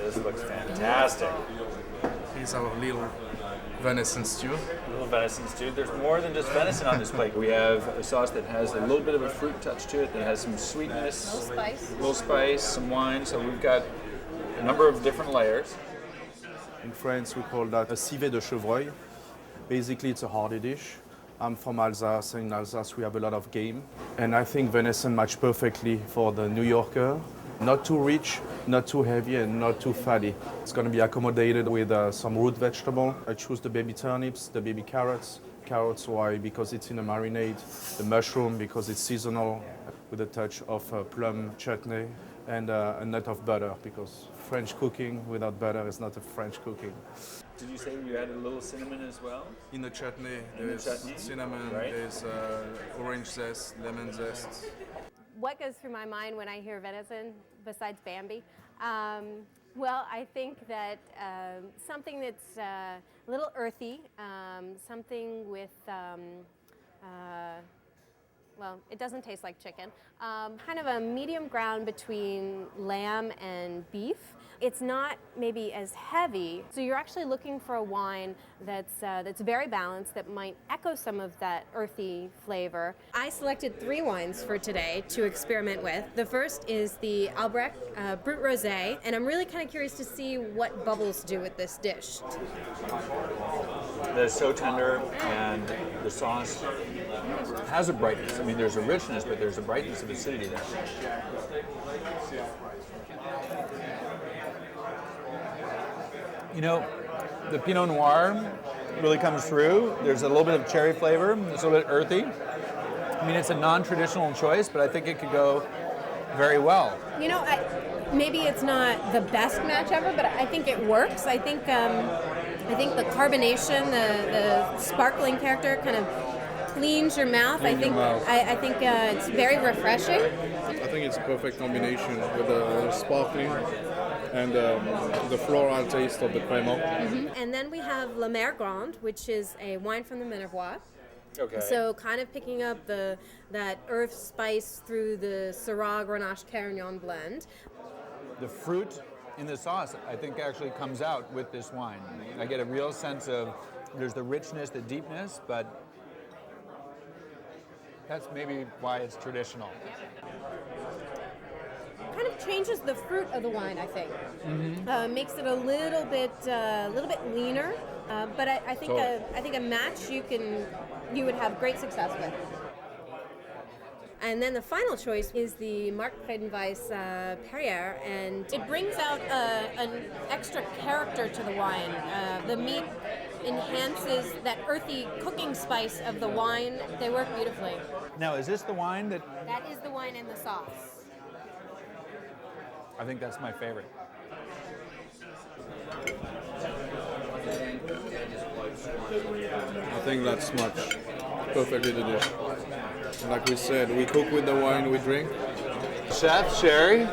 this looks fantastic. Here's our little venison stew. Little venison stew. There's more than just venison on this plate. We have a sauce that has a little bit of a fruit touch to it, that has some sweetness, A little spice, some wine. So we've got a number of different layers. In France, we call that a civet de chevreuil. Basically, it's a hearty dish. I'm from Alsace, and in Alsace we have a lot of game. And I think venison matches perfectly for the New Yorker. Not too rich, not too heavy, and not too fatty. It's going to be accommodated with some root vegetable. I choose the baby turnips, the baby carrots. Carrots, why? Because it's in a marinade. The mushroom, because it's seasonal, with a touch of plum chutney. And a nut of butter, because French cooking without butter is not a French cooking. Did you say you added a little cinnamon as well? In the chutney, there's cinnamon, right? there's orange zest, lemon zest. What goes through my mind when I hear venison, besides Bambi? Well, I think that something that's a little earthy, something with, well, it doesn't taste like chicken, kind of a medium ground between lamb and beef. It's not maybe as heavy, so you're actually looking for a wine that's very balanced, that might echo some of that earthy flavor. I selected 3 wines for today to experiment with. The first is the Albrecht Brut Rosé, and I'm really kind of curious to see what bubbles do with this dish. They're so tender, and the sauce has a brightness. I mean, there's a richness, but there's a brightness of acidity there. You know, the Pinot Noir really comes through. There's a little bit of cherry flavor. It's a little bit earthy. I mean, it's a non-traditional choice, but I think it could go very well. You know, maybe it's not the best match ever, but I think it works. I think the carbonation, the sparkling character, kind of cleans your mouth. I think it's very refreshing. I think it's a perfect combination with the sparkling and the floral taste of the Cremant. Mm-hmm. And then we have La Mer Grande, which is a wine from the Minervois. Okay. So kind of picking up that earth spice through the Syrah Grenache Carignan blend. The fruit in the sauce, I think, actually comes out with this wine. I get a real sense of, there's the richness, the deepness, but that's maybe why it's traditional. Kind of changes the fruit of the wine, I think. Mm-hmm. Makes it a little bit leaner, but I think a match you would have great success with. And then the final choice is the Marc Predenweiss Perrier, and it brings out an extra character to the wine. The meat enhances that earthy cooking spice of the wine. They work beautifully. Now, is this the wine that... That is the wine in the sauce. I think that's my favorite. I think that's much perfectly the dish. Like we said, we cook with the wine we drink. Chef, Sherry,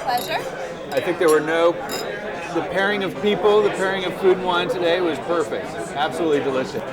Pleasure. I think the pairing of people, the pairing of food and wine today was perfect. Absolutely delicious.